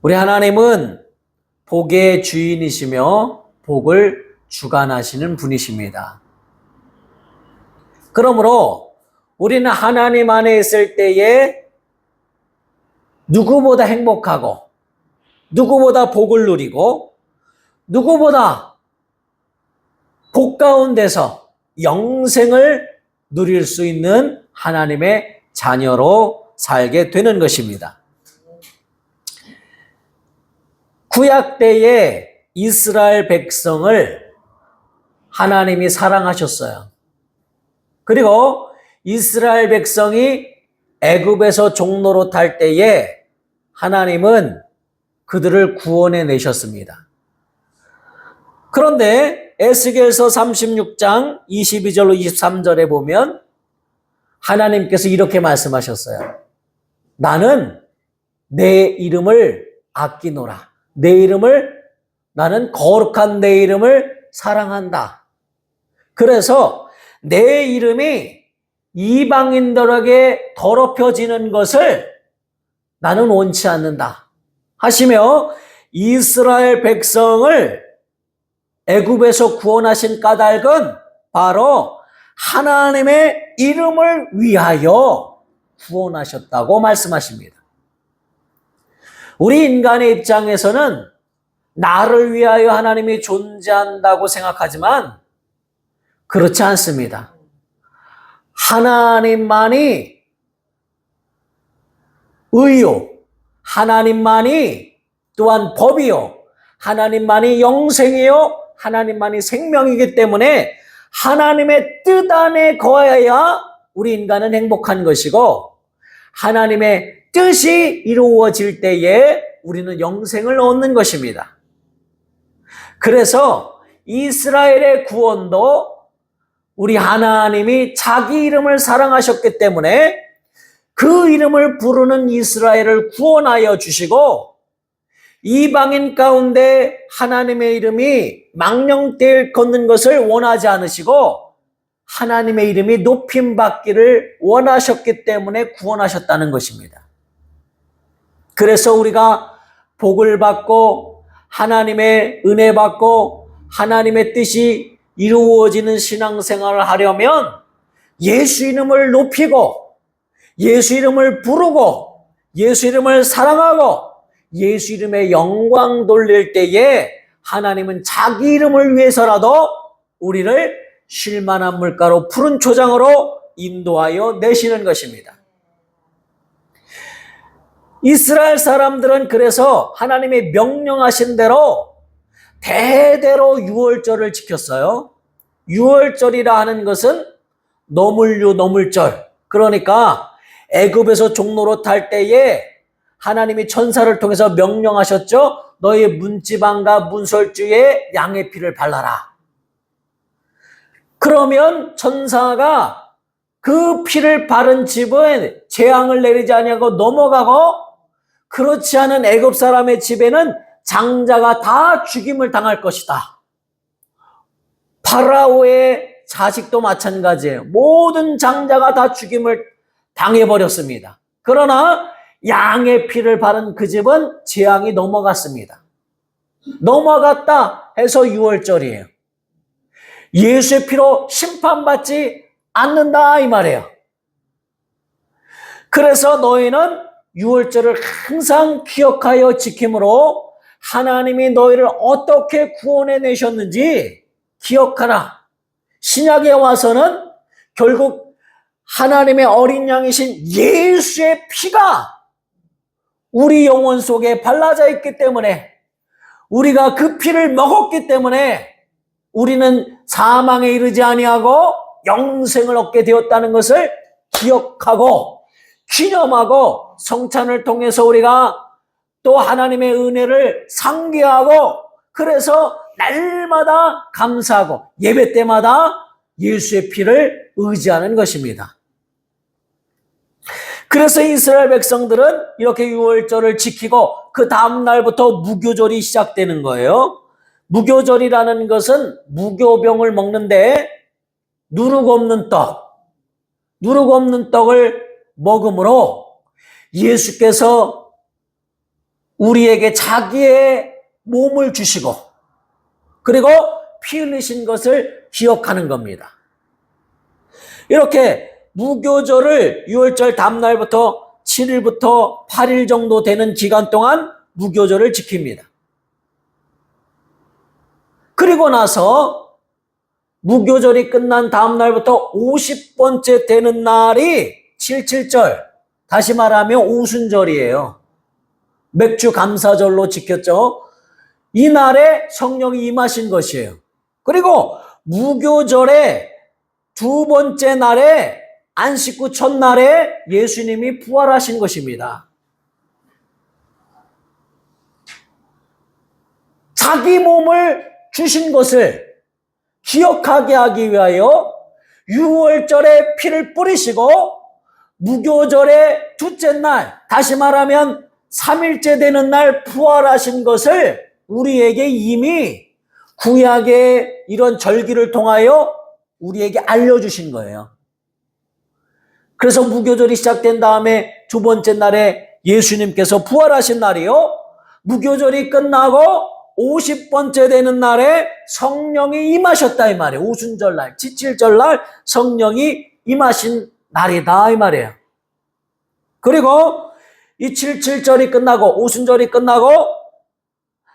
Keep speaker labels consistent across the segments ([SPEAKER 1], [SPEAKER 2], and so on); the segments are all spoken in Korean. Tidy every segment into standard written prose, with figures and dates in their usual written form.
[SPEAKER 1] 우리 하나님은 복의 주인이시며 복을 주관하시는 분이십니다. 그러므로 우리는 하나님 안에 있을 때에 누구보다 행복하고 누구보다 복을 누리고 누구보다 복 가운데서 영생을 누릴 수 있는 하나님의 자녀로 살게 되는 것입니다. 구약 때에 이스라엘 백성을 하나님이 사랑하셨어요. 그리고 이스라엘 백성이 애굽에서 종노릇 할 때에 하나님은 그들을 구원해 내셨습니다. 그런데 에스겔서 36장 22절로 23절에 보면 하나님께서 이렇게 말씀하셨어요. 나는 내 이름을 아끼노라. 나는 거룩한 내 이름을 사랑한다. 그래서 내 이름이 이방인들에게 더럽혀지는 것을 나는 원치 않는다 하시며 이스라엘 백성을 애굽에서 구원하신 까닭은 바로 하나님의 이름을 위하여 구원하셨다고 말씀하십니다. 우리 인간의 입장에서는 나를 위하여 하나님이 존재한다고 생각하지만 그렇지 않습니다. 하나님만이 의요, 하나님만이 또한 법이요, 하나님만이 영생이요, 하나님만이 생명이기 때문에 하나님의 뜻 안에 거해야 우리 인간은 행복한 것이고 하나님의 뜻이 이루어질 때에 우리는 영생을 얻는 것입니다. 그래서 이스라엘의 구원도 우리 하나님이 자기 이름을 사랑하셨기 때문에 그 이름을 부르는 이스라엘을 구원하여 주시고 이방인 가운데 하나님의 이름이 망령되어 걷는 것을 원하지 않으시고 하나님의 이름이 높임받기를 원하셨기 때문에 구원하셨다는 것입니다. 그래서 우리가 복을 받고 하나님의 은혜 받고 하나님의 뜻이 이루어지는 신앙생활을 하려면 예수 이름을 높이고 예수 이름을 부르고 예수 이름을 사랑하고 예수 이름의 영광 돌릴 때에 하나님은 자기 이름을 위해서라도 우리를 쉴만한 물가로 푸른 초장으로 인도하여 내시는 것입니다. 이스라엘 사람들은 그래서 하나님이 명령하신 대로 대대로 유월절을 지켰어요. 유월절이라 하는 것은 노물류 노물절, 그러니까 애굽에서 종노릇 할 때에 하나님이 천사를 통해서 명령하셨죠. 너희 문지방과 문설주에 양의 피를 발라라. 그러면 천사가 그 피를 바른 집은 재앙을 내리지 아니하고 넘어가고 그렇지 않은 애굽 사람의 집에는 장자가 다 죽임을 당할 것이다. 파라오의 자식도 마찬가지예요. 모든 장자가 다 죽임을 당해버렸습니다. 그러나 양의 피를 바른 그 집은 재앙이 넘어갔습니다. 넘어갔다 해서 유월절이에요. 예수의 피로 심판받지 않는다 이 말이에요. 그래서 너희는 유월절을 항상 기억하여 지킴으로 하나님이 너희를 어떻게 구원해 내셨는지 기억하라. 신약에 와서는 결국 하나님의 어린 양이신 예수의 피가 우리 영혼 속에 발라져 있기 때문에 우리가 그 피를 먹었기 때문에 우리는 사망에 이르지 아니하고 영생을 얻게 되었다는 것을 기억하고 기념하고 성찬을 통해서 우리가 또 하나님의 은혜를 상기하고 그래서 날마다 감사하고 예배 때마다 예수의 피를 의지하는 것입니다. 그래서 이스라엘 백성들은 이렇게 유월절을 지키고 그 다음 날부터 무교절이 시작되는 거예요. 무교절이라는 것은 무교병을 먹는데 누룩 없는 떡을 먹음으로 예수께서 우리에게 자기의 몸을 주시고 그리고 피 흘리신 것을 기억하는 겁니다. 이렇게 무교절을 6월절 다음날부터 7일부터 8일 정도 되는 기간 동안 무교절을 지킵니다. 그리고 나서 무교절이 끝난 다음날부터 50번째 되는 날이 77절, 다시 말하면 오순절이에요. 맥주 감사절로 지켰죠. 이 날에 성령이 임하신 것이에요. 그리고 무교절의 두 번째 날에 안식 후 첫날에 예수님이 부활하신 것입니다. 자기 몸을 주신 것을 기억하게 하기 위하여 6월절에 피를 뿌리시고 무교절의 둘째 날, 다시 말하면 3일째 되는 날 부활하신 것을 우리에게 이미 구약의 이런 절기를 통하여 우리에게 알려주신 거예요. 그래서 무교절이 시작된 다음에 두 번째 날에 예수님께서 부활하신 날이요. 무교절이 끝나고 50번째 되는 날에 성령이 임하셨다 이 말이에요. 오순절날, 칠칠절날 성령이 임하신 날이다 이 말이에요. 그리고 이 칠칠절이 끝나고 오순절이 끝나고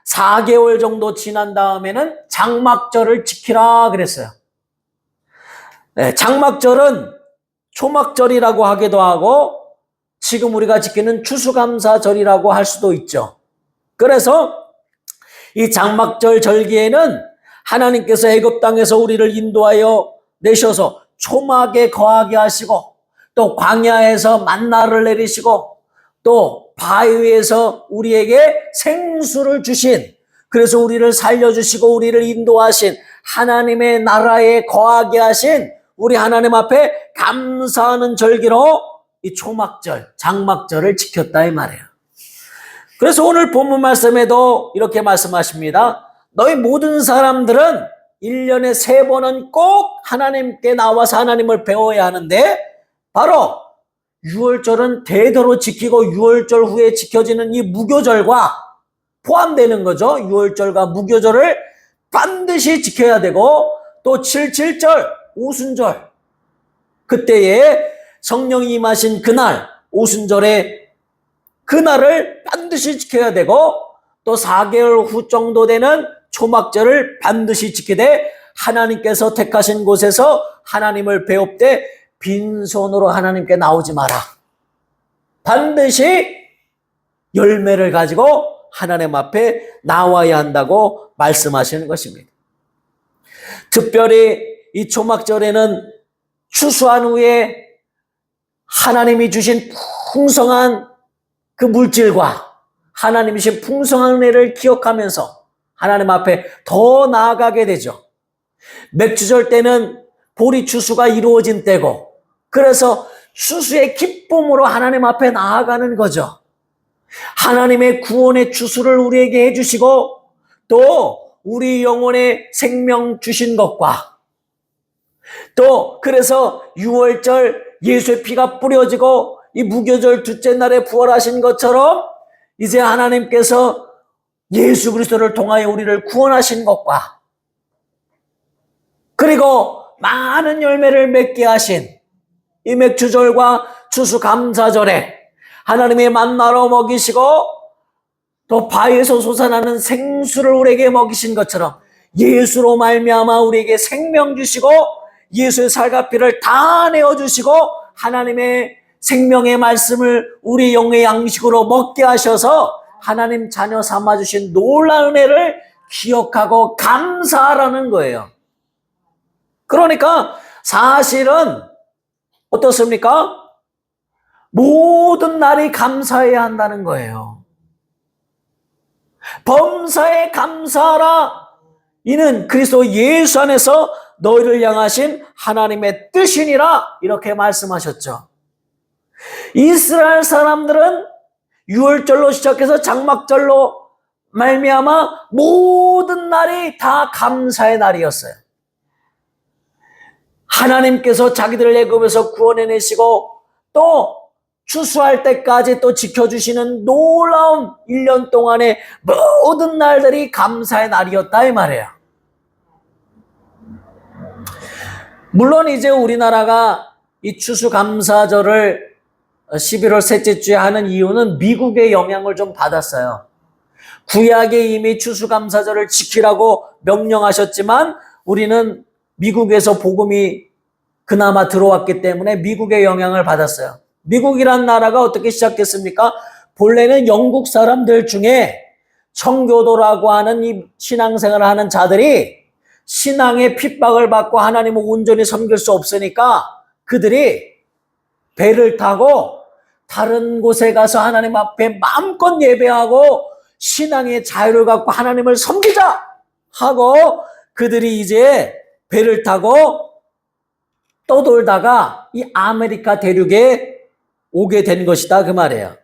[SPEAKER 1] 4개월 정도 지난 다음에는 장막절을 지키라 그랬어요. 네, 장막절은 초막절이라고 하기도 하고 지금 우리가 지키는 추수감사절이라고 할 수도 있죠. 그래서 이 장막절 절기에는 하나님께서 애굽 땅에서 우리를 인도하여 내셔서 초막에 거하게 하시고 또 광야에서 만나를 내리시고 또 바위 위에서 우리에게 생수를 주신, 그래서 우리를 살려주시고 우리를 인도하신 하나님의 나라에 거하게 하신 우리 하나님 앞에 감사하는 절기로 이 초막절, 장막절을 지켰다 이 말이에요. 그래서 오늘 본문 말씀에도 이렇게 말씀하십니다. 너희 모든 사람들은 1년에 3번은 꼭 하나님께 나와서 하나님을 배워야 하는데 바로 6월절은 대대로 지키고 6월절 후에 지켜지는 이 무교절과 포함되는 거죠. 6월절과 무교절을 반드시 지켜야 되고 또 77절, 오순절, 그때에 성령이 임하신 그날, 오순절에 그날을 반드시 지켜야 되고 또 4개월 후 정도 되는 초막절을 반드시 지키되 하나님께서 택하신 곳에서 하나님을 배웁되 빈손으로 하나님께 나오지 마라. 반드시 열매를 가지고 하나님 앞에 나와야 한다고 말씀하시는 것입니다. 특별히 이 초막절에는 추수한 후에 하나님이 주신 풍성한 그 물질과 하나님이 주신 풍성한 은혜를 기억하면서 하나님 앞에 더 나아가게 되죠. 맥주절 때는 보리 추수가 이루어진 때고 그래서 추수의 기쁨으로 하나님 앞에 나아가는 거죠. 하나님의 구원의 추수를 우리에게 해주시고 또 우리 영혼의 생명 주신 것과 또 그래서 6월절 예수의 피가 뿌려지고 이 무교절 둘째 날에 부활하신 것처럼 이제 하나님께서 예수 그리스도를 통하여 우리를 구원하신 것과 그리고 많은 열매를 맺게 하신 이 맥주절과 추수감사절에 하나님의 만나로 먹이시고 또 바위에서 솟아나는 생수를 우리에게 먹이신 것처럼 예수로 말미암아 우리에게 생명 주시고 예수의 살과 피를 다 내어주시고 하나님의 생명의 말씀을 우리 영의 양식으로 먹게 하셔서 하나님 자녀 삼아주신 놀라운 은혜를 기억하고 감사하라는 거예요. 그러니까 사실은 어떻습니까? 모든 날이 감사해야 한다는 거예요. 범사에 감사하라. 이는 그리스도 예수 안에서 너희를 향하신 하나님의 뜻이니라 이렇게 말씀하셨죠. 이스라엘 사람들은 6월절로 시작해서 장막절로 말미암아 모든 날이 다 감사의 날이었어요. 하나님께서 자기들을 애굽에서 구원해내시고 또 추수할 때까지 또 지켜주시는 놀라운 1년 동안의 모든 날들이 감사의 날이었다 이 말이에요. 물론 이제 우리나라가 이 추수감사절을 11월 셋째 주에 하는 이유는 미국의 영향을 좀 받았어요. 구약에 이미 추수감사절을 지키라고 명령하셨지만 우리는 미국에서 복음이 그나마 들어왔기 때문에 미국의 영향을 받았어요. 미국이란 나라가 어떻게 시작됐습니까? 본래는 영국 사람들 중에 청교도라고 하는 이 신앙생활을 하는 자들이 신앙의 핍박을 받고 하나님을 온전히 섬길 수 없으니까 그들이 배를 타고 다른 곳에 가서 하나님 앞에 마음껏 예배하고 신앙의 자유를 갖고 하나님을 섬기자 하고 그들이 이제 배를 타고 떠돌다가 이 아메리카 대륙에 오게 된 것이다 그 말이에요.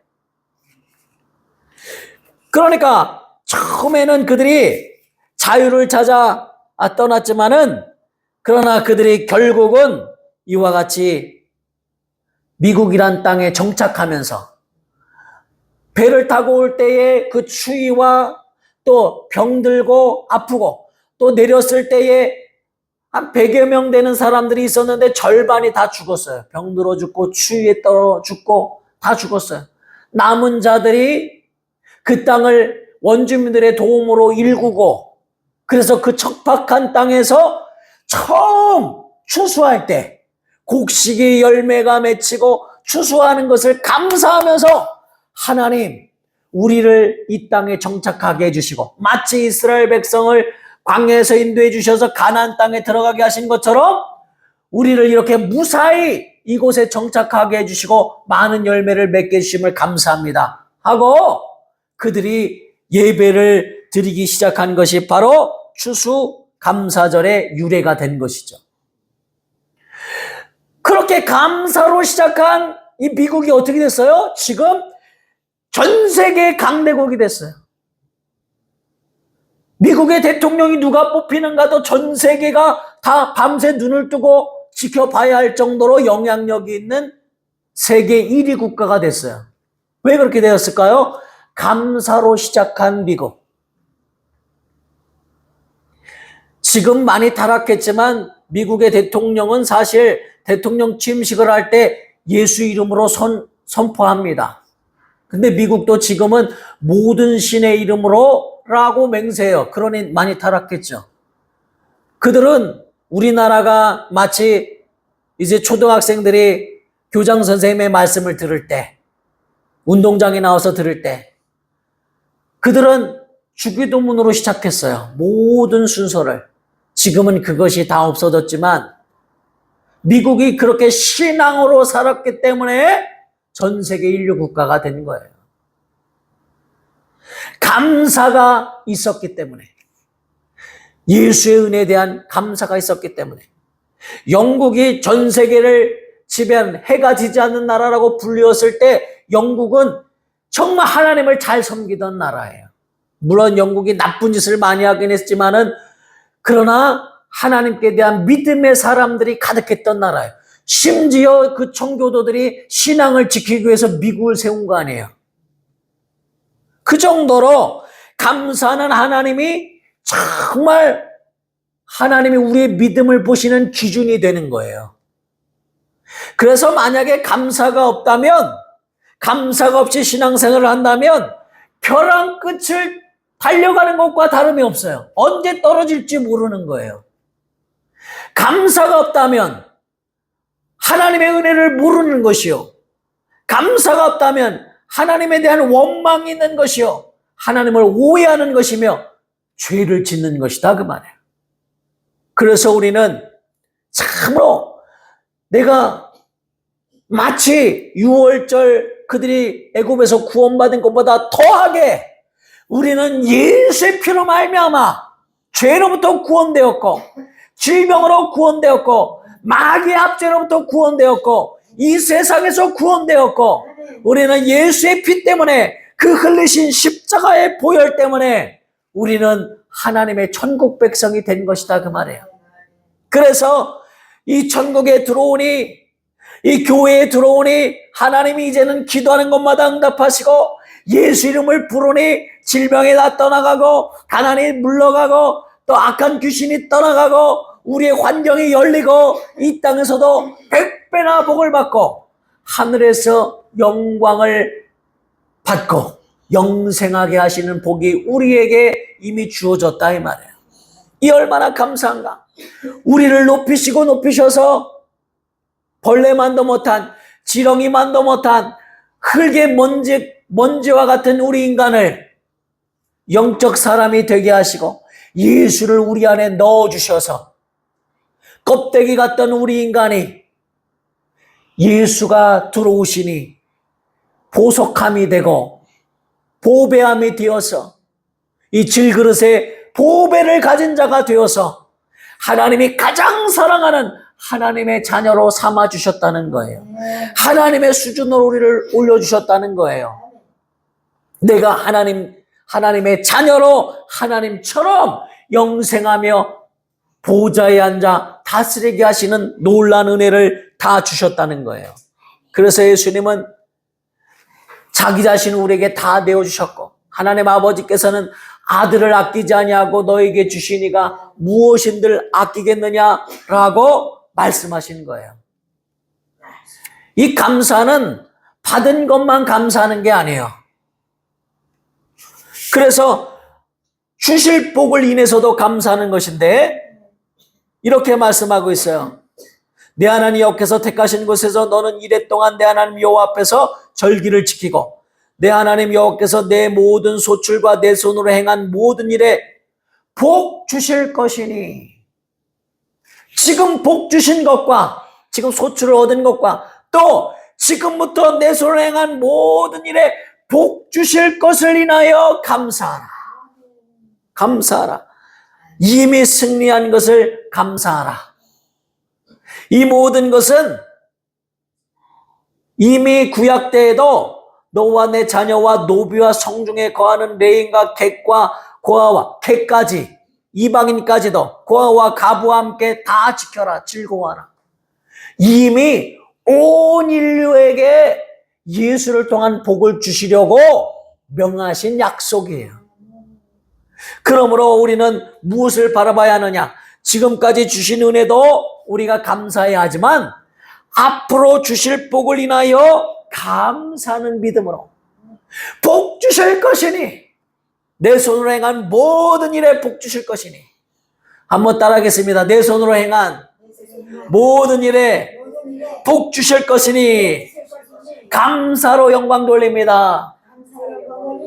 [SPEAKER 1] 그러니까 처음에는 그들이 자유를 찾아 떠났지만은 그러나 그들이 결국은 이와 같이 미국이란 땅에 정착하면서 배를 타고 올 때에 그 추위와 또 병들고 아프고 또 내렸을 때에 한 100여 명 되는 사람들이 있었는데 절반이 다 죽었어요. 병들어 죽고 추위에 떨어 죽고 다 죽었어요. 남은 자들이 그 땅을 원주민들의 도움으로 일구고 그래서 그 척박한 땅에서 처음 추수할 때 곡식의 열매가 맺히고 추수하는 것을 감사하면서 하나님 우리를 이 땅에 정착하게 해주시고 마치 이스라엘 백성을 광야에서 인도해 주셔서 가나안 땅에 들어가게 하신 것처럼 우리를 이렇게 무사히 이곳에 정착하게 해주시고 많은 열매를 맺게 해주심을 감사합니다 하고 그들이 예배를 드리기 시작한 것이 바로 추수감사절의 유래가 된 것이죠. 그렇게 감사로 시작한 이 미국이 어떻게 됐어요? 지금 전 세계 강대국이 됐어요. 미국의 대통령이 누가 뽑히는가도 전 세계가 다 밤새 눈을 뜨고 지켜봐야 할 정도로 영향력이 있는 세계 1위 국가가 됐어요. 왜 그렇게 되었을까요? 감사로 시작한 미국. 지금 많이 타락했지만 미국의 대통령은 사실 대통령 취임식을 할 때 예수 이름으로 선포합니다. 근데 미국도 지금은 모든 신의 이름으로 라고 맹세해요. 그러니 많이 타락했죠. 그들은 우리나라가 마치 이제 초등학생들이 교장 선생님의 말씀을 들을 때, 운동장에 나와서 들을 때, 그들은 주기도문으로 시작했어요. 모든 순서를. 지금은 그것이 다 없어졌지만 미국이 그렇게 신앙으로 살았기 때문에 전 세계 인류 국가가 된 거예요. 감사가 있었기 때문에, 예수의 은혜에 대한 감사가 있었기 때문에, 영국이 전 세계를 지배한 해가 지지 않는 나라라고 불리웠을 때 영국은 정말 하나님을 잘 섬기던 나라예요. 물론 영국이 나쁜 짓을 많이 하긴 했지만은 그러나 하나님께 대한 믿음의 사람들이 가득했던 나라예요. 심지어 그 청교도들이 신앙을 지키기 위해서 미국을 세운 거 아니에요. 그 정도로 감사는 하나님이 정말 하나님이 우리의 믿음을 보시는 기준이 되는 거예요. 그래서 만약에 감사가 없다면, 감사가 없이 신앙생활을 한다면 벼랑 끝을 달려가는 것과 다름이 없어요. 언제 떨어질지 모르는 거예요. 감사가 없다면 하나님의 은혜를 모르는 것이요, 감사가 없다면 하나님에 대한 원망이 있는 것이요, 하나님을 오해하는 것이며 죄를 짓는 것이다 그 말이에요. 그래서 우리는 참으로 내가 마치 6월절 그들이 애굽에서 구원받은 것보다 더하게 우리는 예수의 피로 말미암아 죄로부터 구원되었고 질병으로 구원되었고 마귀의 압제로부터 구원되었고 이 세상에서 구원되었고 우리는 예수의 피 때문에 그 흘리신 십자가의 보혈 때문에 우리는 하나님의 천국 백성이 된 것이다 그 말이에요. 그래서 이 천국에 들어오니 이 교회에 들어오니 하나님이 이제는 기도하는 것마다 응답하시고 예수 이름을 부르니 질병이 다 떠나가고 가난이 물러가고 또 악한 귀신이 떠나가고 우리의 환경이 열리고 이 땅에서도 100배나 복을 받고 하늘에서 영광을 받고 영생하게 하시는 복이 우리에게 이미 주어졌다 이 말이에요. 이 얼마나 감사한가. 우리를 높이시고 높이셔서 벌레만도 못한 지렁이만도 못한 흙의 먼지와 같은 우리 인간을 영적 사람이 되게 하시고 예수를 우리 안에 넣어주셔서 껍데기 같던 우리 인간이 예수가 들어오시니 보석함이 되고 보배함이 되어서 이 질그릇에 보배를 가진 자가 되어서 하나님이 가장 사랑하는 하나님의 자녀로 삼아주셨다는 거예요. 하나님의 수준으로 우리를 올려주셨다는 거예요. 내가 하나님의 자녀로 하나님처럼 영생하며 보좌에 앉아 다스리게 하시는 놀라운 은혜를 다 주셨다는 거예요. 그래서 예수님은 자기 자신을 우리에게 다 내어주셨고 하나님 아버지께서는 아들을 아끼지 아니하고 너에게 주시니가 무엇인들 아끼겠느냐라고 말씀하신 거예요. 이 감사는 받은 것만 감사하는 게 아니에요. 그래서 주실 복을 인해서도 감사하는 것인데 이렇게 말씀하고 있어요. 내 하나님 여호와께서 택하신 곳에서 너는 이래 동안 내 하나님 여호와 앞에서 절기를 지키고 내 하나님 여호와께서 내 모든 소출과 내 손으로 행한 모든 일에 복 주실 것이니 지금 복 주신 것과 지금 소출을 얻은 것과 또 지금부터 내 손으로 행한 모든 일에 복 주실 것을 인하여 감사하라. 감사하라. 이미 승리한 것을 감사하라. 이 모든 것은 이미 구약 때에도 너와 내 자녀와 노비와 성중에 거하는 레인과 객과 고아와 객까지 이방인까지도 고아와 가부와 함께 다 지켜라. 즐거워하라. 이미 온 인류에게 예수를 통한 복을 주시려고 명하신 약속이에요. 그러므로 우리는 무엇을 바라봐야 하느냐? 지금까지 주신 은혜도 우리가 감사해야 하지만 앞으로 주실 복을 인하여 감사하는 믿음으로 복 주실 것이니 내 손으로 행한 모든 일에 복 주실 것이니 한번 따라하겠습니다. 내 손으로 행한 모든 일에 복 주실 것이니 감사로 영광 돌립니다.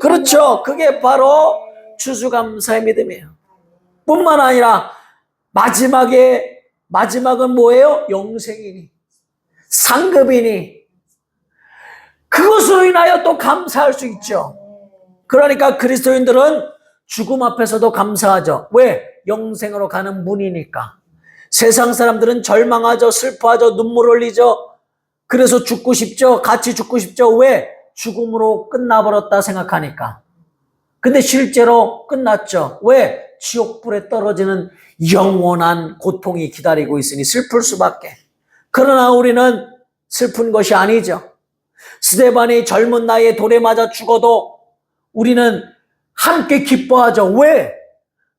[SPEAKER 1] 그렇죠. 그게 바로 추수감사의 믿음이에요. 뿐만 아니라 마지막은 뭐예요? 영생이니 상급이니 그것으로 인하여 또 감사할 수 있죠. 그러니까 그리스도인들은 죽음 앞에서도 감사하죠. 왜? 영생으로 가는 문이니까. 세상 사람들은 절망하죠. 슬퍼하죠. 눈물 흘리죠. 그래서 죽고 싶죠. 같이 죽고 싶죠. 왜? 죽음으로 끝나버렸다 생각하니까. 근데 실제로 끝났죠. 왜? 지옥불에 떨어지는 영원한 고통이 기다리고 있으니 슬플 수밖에. 그러나 우리는 슬픈 것이 아니죠. 스데반이 젊은 나이에 돌에 맞아 죽어도 우리는 함께 기뻐하죠. 왜?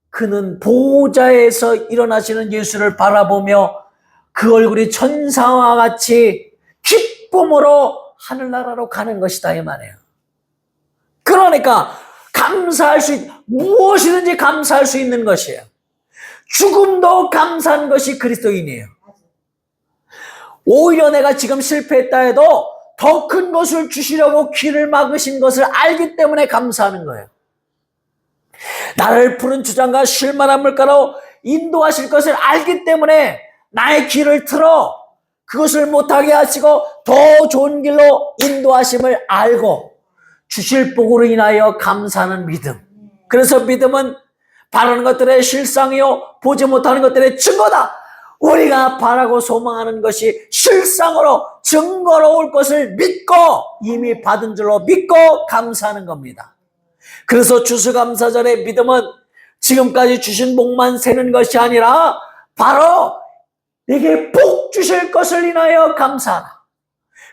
[SPEAKER 1] 그는 보좌에서 일어나시는 예수를 바라보며 그 얼굴이 천사와 같이 기쁨으로 하늘나라로 가는 것이다 이 말이에요. 그러니까 무엇이든지 감사할 수 있는 것이에요. 죽음도 감사한 것이 그리스도인이에요. 오히려 내가 지금 실패했다 해도 더 큰 것을 주시려고 길을 막으신 것을 알기 때문에 감사하는 거예요. 나를 푸른 주장과 쉴만한 물가로 인도하실 것을 알기 때문에 나의 길을 틀어 그것을 못하게 하시고 더 좋은 길로 인도하심을 알고 주실 복으로 인하여 감사하는 믿음. 그래서 믿음은 바라는 것들의 실상이요 보지 못하는 것들의 증거다. 우리가 바라고 소망하는 것이 실상으로 증거로 올 것을 믿고 이미 받은 줄로 믿고 감사하는 겁니다. 그래서 추수감사절의 믿음은 지금까지 주신 복만 세는 것이 아니라 바로 내게 복 주실 것을 인하여 감사하라.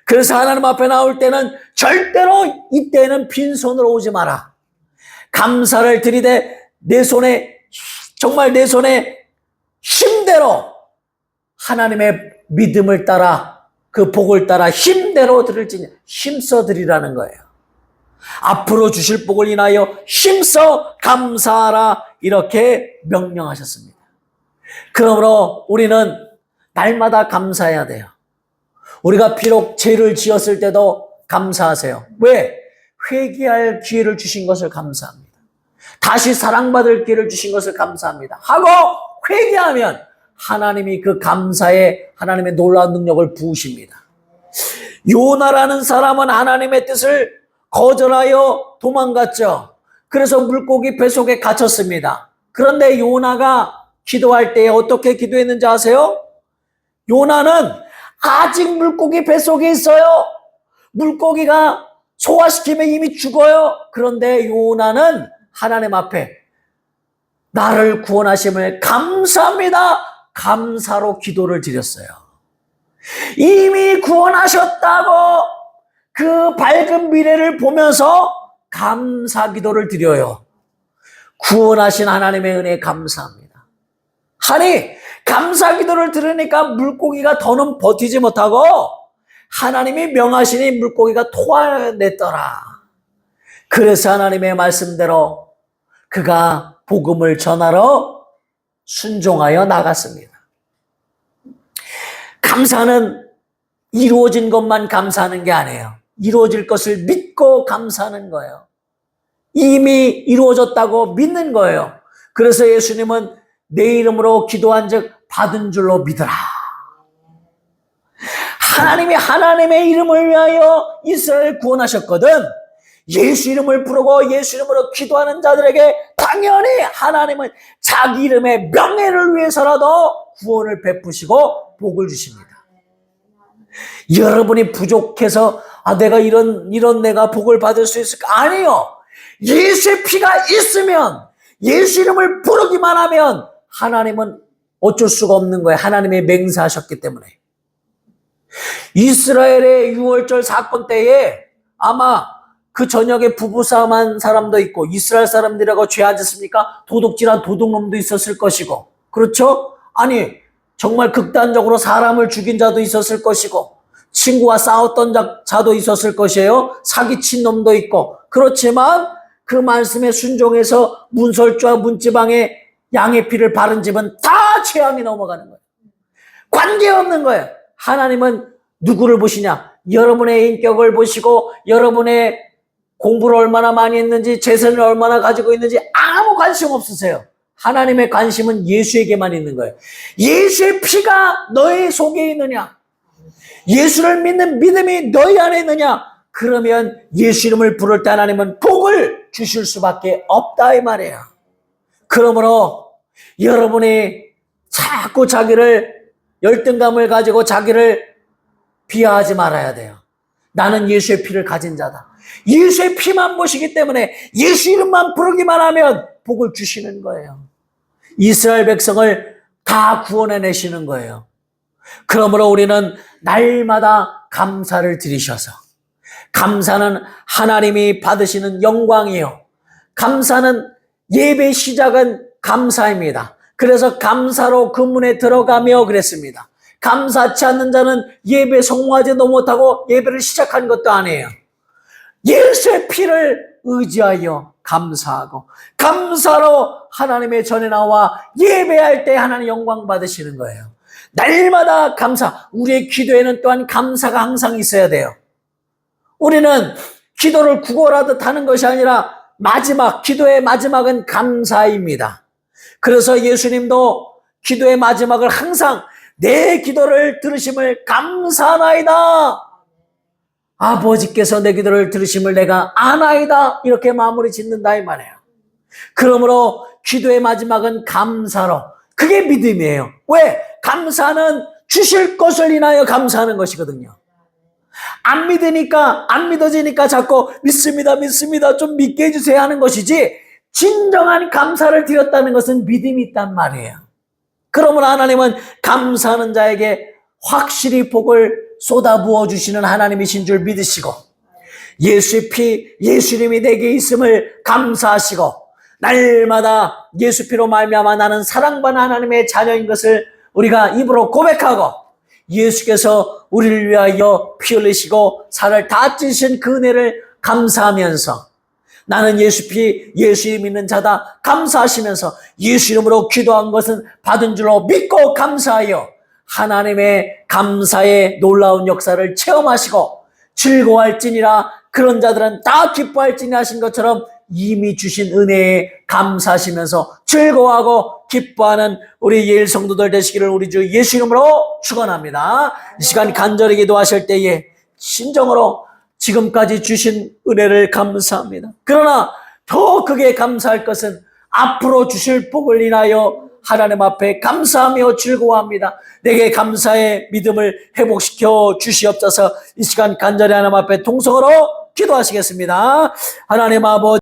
[SPEAKER 1] 그래서 하나님 앞에 나올 때는 절대로 이때는 빈손으로 오지 마라. 감사를 드리되 내 손에, 정말 내 손에 힘대로 하나님의 믿음을 따라, 그 복을 따라 힘대로 드릴지니 힘써 드리라는 거예요. 앞으로 주실 복을 인하여 힘써 감사하라, 이렇게 명령하셨습니다. 그러므로 우리는 날마다 감사해야 돼요. 우리가 비록 죄를 지었을 때도 감사하세요. 왜? 회개할 기회를 주신 것을 감사합니다. 다시 사랑받을 기회를 주신 것을 감사합니다. 하고 회개하면 하나님이 그 감사에 하나님의 놀라운 능력을 부으십니다. 요나라는 사람은 하나님의 뜻을 거절하여 도망갔죠. 그래서 물고기 뱃속에 갇혔습니다. 그런데 요나가 기도할 때 어떻게 기도했는지 아세요? 요나는 아직 물고기 뱃속에 있어요. 물고기가 소화시키면 이미 죽어요. 그런데 요나는 하나님 앞에 나를 구원하심을 감사합니다, 감사로 기도를 드렸어요. 이미 구원하셨다고 그 밝은 미래를 보면서 감사 기도를 드려요. 구원하신 하나님의 은혜에 감사합니다. 아니, 감사 기도를 들으니까 물고기가 더는 버티지 못하고 하나님이 명하시니 물고기가 토해냈더라. 그래서 하나님의 말씀대로 그가 복음을 전하러 순종하여 나갔습니다. 감사는 이루어진 것만 감사하는 게 아니에요. 이루어질 것을 믿고 감사하는 거예요. 이미 이루어졌다고 믿는 거예요. 그래서 예수님은 내 이름으로 기도한 즉 받은 줄로 믿어라. 하나님이 하나님의 이름을 위하여 이스라엘을 구원하셨거든. 예수 이름을 부르고 예수 이름으로 기도하는 자들에게 당연히 하나님은 자기 이름의 명예를 위해서라도 구원을 베푸시고 복을 주십니다. 여러분이 부족해서 내가 이런 내가 복을 받을 수 있을까? 아니요. 예수의 피가 있으면, 예수 이름을 부르기만 하면 하나님은 어쩔 수가 없는 거예요. 하나님이 맹세하셨기 때문에. 이스라엘의 유월절 사건 때에 아마 그 저녁에 부부싸움한 사람도 있고, 이스라엘 사람들하고 죄하지 않습니까? 도둑질한 도둑놈도 있었을 것이고, 그렇죠? 아니, 정말 극단적으로 사람을 죽인 자도 있었을 것이고, 친구와 싸웠던 자도 있었을 것이에요. 사기친 놈도 있고. 그렇지만 그 말씀에 순종해서 문설주와 문지방에 양의 피를 바른 집은 다 재앙이 넘어가는 거예요. 관계없는 거예요. 하나님은 누구를 보시냐? 여러분의 인격을 보시고 여러분의 공부를 얼마나 많이 했는지, 재산을 얼마나 가지고 있는지 아무 관심 없으세요. 하나님의 관심은 예수에게만 있는 거예요. 예수의 피가 너의 속에 있느냐? 예수를 믿는 믿음이 너희 안에 있느냐? 그러면 예수 이름을 부를 때 하나님은 복을 주실 수밖에 없다, 이 말이에요. 그러므로 여러분이 자꾸 자기를 열등감을 가지고 자기를 비하하지 말아야 돼요. 나는 예수의 피를 가진 자다. 예수의 피만 보시기 때문에 예수 이름만 부르기만 하면 복을 주시는 거예요. 이스라엘 백성을 다 구원해내시는 거예요. 그러므로 우리는 날마다 감사를 드리셔서, 감사는 하나님이 받으시는 영광이요, 감사는 예배 시작은 감사입니다. 그래서 감사로 그 문에 들어가며 그랬습니다. 감사치 않는 자는 예배 성공하지도 못하고 예배를 시작한 것도 아니에요. 예수의 피를 의지하여 감사하고 감사로 하나님의 전에 나와 예배할 때 하나님 영광 받으시는 거예요. 날마다 감사. 우리의 기도에는 또한 감사가 항상 있어야 돼요. 우리는 기도를 구걸하듯 하는 것이 아니라 기도의 마지막은 감사입니다. 그래서 예수님도 기도의 마지막을 항상 내 기도를 들으심을 감사하나이다. 아버지께서 내 기도를 들으심을 내가 아나이다. 이렇게 마무리 짓는다, 이 말이에요. 그러므로 기도의 마지막은 감사로. 그게 믿음이에요. 왜? 감사는 주실 것을 인하여 감사하는 것이거든요. 안 믿으니까, 안 믿어지니까 자꾸 믿습니다, 좀 믿게 해주세요 하는 것이지, 진정한 감사를 드렸다는 것은 믿음이 있단 말이에요. 그러므로 하나님은 감사하는 자에게 확실히 복을 쏟아부어 주시는 하나님이신 줄 믿으시고 예수의 피, 예수님이 내게 있음을 감사하시고 날마다 예수 피로 말미암아 나는 사랑받는 하나님의 자녀인 것을 우리가 입으로 고백하고 예수께서 우리를 위하여 피 흘리시고 살을 다 찢으신 그 은혜를 감사하면서 나는 예수 피, 예수 이름 있는 자다 감사하시면서 예수 이름으로 기도한 것은 받은 줄로 믿고 감사하여 하나님의 감사의 놀라운 역사를 체험하시고 즐거워할지니라 그런 자들은 다 기뻐할지니 하신 것처럼 이미 주신 은혜에 감사하시면서 즐거워하고 기뻐하는 우리 예일 성도들 되시기를 우리 주 예수 이름으로 축원합니다. 이 시간 간절히 기도하실 때에 진정으로 지금까지 주신 은혜를 감사합니다. 그러나 더 크게 감사할 것은 앞으로 주실 복을 인하여 하나님 앞에 감사하며 즐거워합니다. 내게 감사의 믿음을 회복시켜 주시옵소서. 이 시간 간절히 하나님 앞에 통성으로 기도하시겠습니다. 하나님 아버지